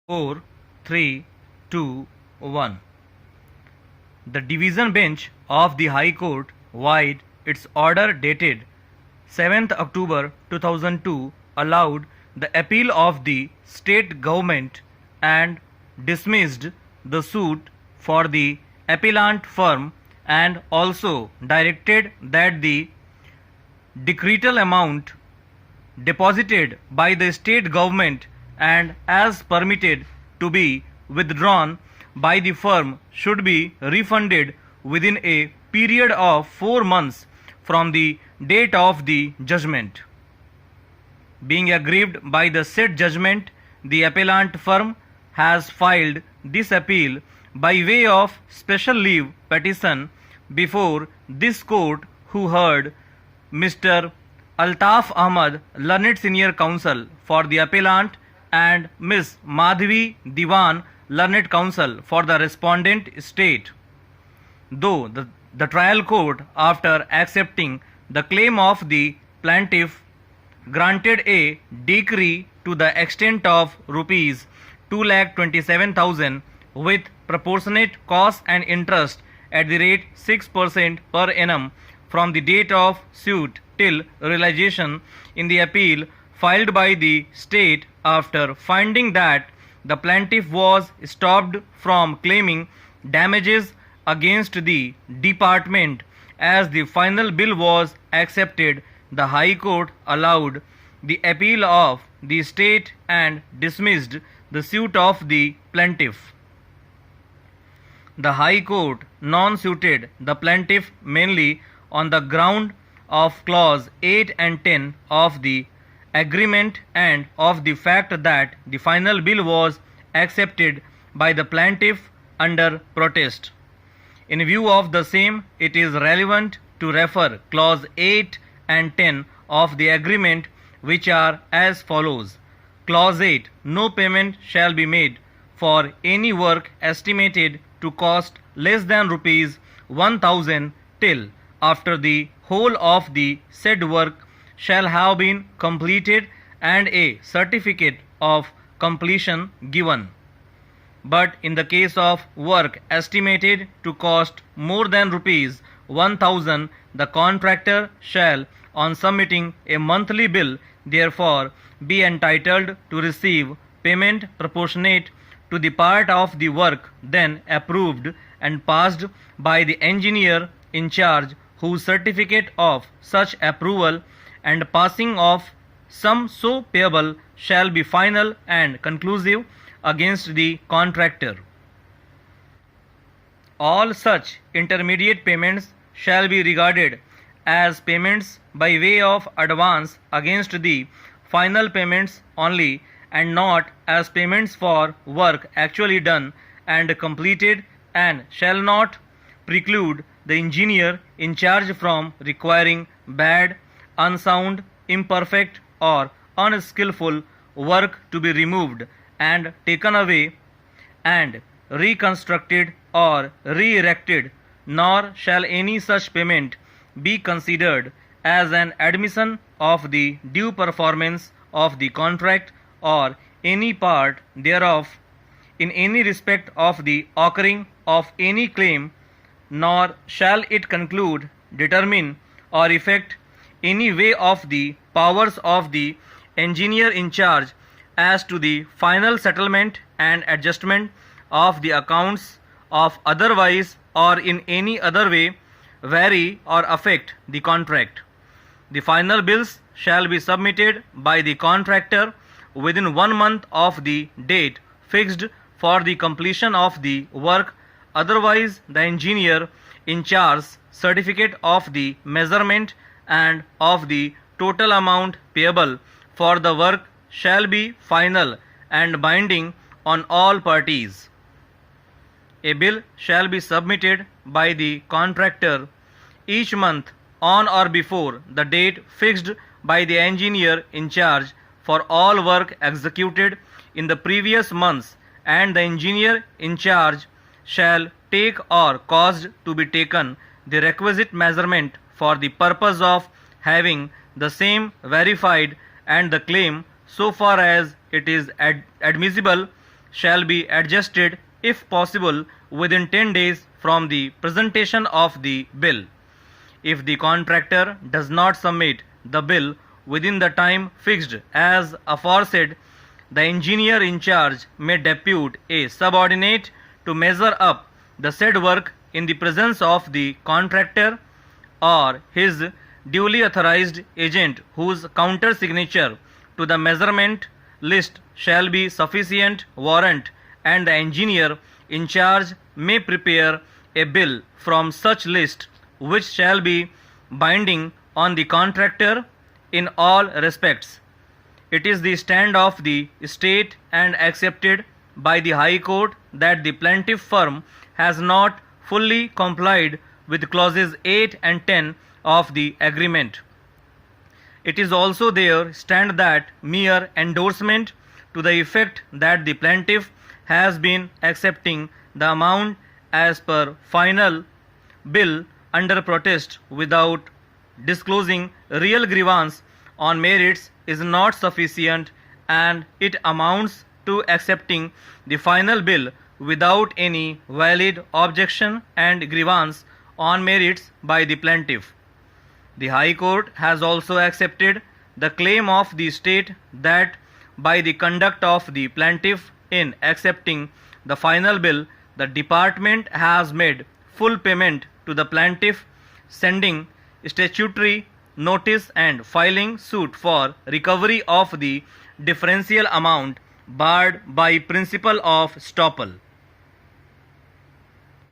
4, 3, 2, 1. The Division Bench of the High Court vide its order dated 7th October 2002 allowed the appeal of the state government and dismissed the suit for the appellant firm and also directed that the decretal amount deposited by the state government and as permitted to be withdrawn by the firm should be refunded within a period of 4 months from the date of the judgment. Being aggrieved by the said judgment, the appellant firm has filed this appeal by way of special leave petition before this court, who heard Mr. Altaf Ahmad, learned senior counsel for the appellant, and Ms. Madhvi Diwan, learned counsel for the respondent state. Though the trial court, after accepting the claim of the plaintiff, granted a decree to the extent of rupees 2,27,000 with proportionate cost and interest at the rate 6% per annum from the date of suit till realization in the appeal filed by the state, after finding that the plaintiff was stopped from claiming damages against the department as the final bill was accepted, the High Court allowed the appeal of the state and dismissed the suit of the plaintiff. The High Court non-suited the plaintiff mainly on the ground of clause 8 and 10 of the agreement and of the fact that the final bill was accepted by the plaintiff under protest. In view of the same, it is relevant to refer clause 8 and 10 of the agreement, which are as follows. Clause 8. No payment shall be made for any work estimated to cost less than rupees 1,000 till after the whole of the said work shall have been completed and a certificate of completion given. But in the case of work estimated to cost more than rupees 1,000, the contractor shall, on submitting a monthly bill, therefore be entitled to receive payment proportionate to the part of the work then approved and passed by the engineer in charge, whose certificate of such approval and passing of sum so payable shall be final and conclusive against the contractor. All such intermediate payments shall be regarded as payments by way of advance against the final payments only, and not as payments for work actually done and completed, and shall not preclude the engineer in charge from requiring bad, unsound, imperfect, or unskillful work to be removed and taken away and reconstructed or re-erected, nor shall any such payment be considered as an admission of the due performance of the contract or any part thereof in any respect of the occurring of any claim, nor shall it conclude, determine, or effect any way of the powers of the engineer in charge as to the final settlement and adjustment of the accounts of otherwise or in any other way vary or affect the contract. The final bills shall be submitted by the contractor within 1 month of the date fixed for the completion of the work, otherwise the engineer in charge certificate of the measurement and of the total amount payable for the work shall be final and binding on all parties. A bill shall be submitted by the contractor each month on or before the date fixed by the engineer in charge for all work executed in the previous months, and the engineer in charge shall take or caused to be taken the requisite measurement for the purpose of having the same verified, and the claim, so far as it is admissible, shall be adjusted if possible within 10 days from the presentation of the bill. If the contractor does not submit the bill within the time fixed as aforesaid, the engineer in charge may depute a subordinate to measure up the said work in the presence of the contractor or his duly authorized agent, whose counter signature to the measurement list shall be sufficient warrant, and the engineer in charge may prepare a bill from such list which shall be binding on the contractor in all respects. It is the stand of the state and accepted by the High Court that the plaintiff firm has not fully complied with clauses 8 and 10 of the agreement. It is also their stand that mere endorsement to the effect that the plaintiff has been accepting the amount as per final bill under protest without disclosing real grievance on merits is not sufficient, and it amounts to accepting the final bill without any valid objection and grievance on merits by the plaintiff. The High Court has also accepted the claim of the state that by the conduct of the plaintiff in accepting the final bill, the department has made full payment to the plaintiff, sending statutory notice and filing suit for recovery of the differential amount barred by principle of estoppel.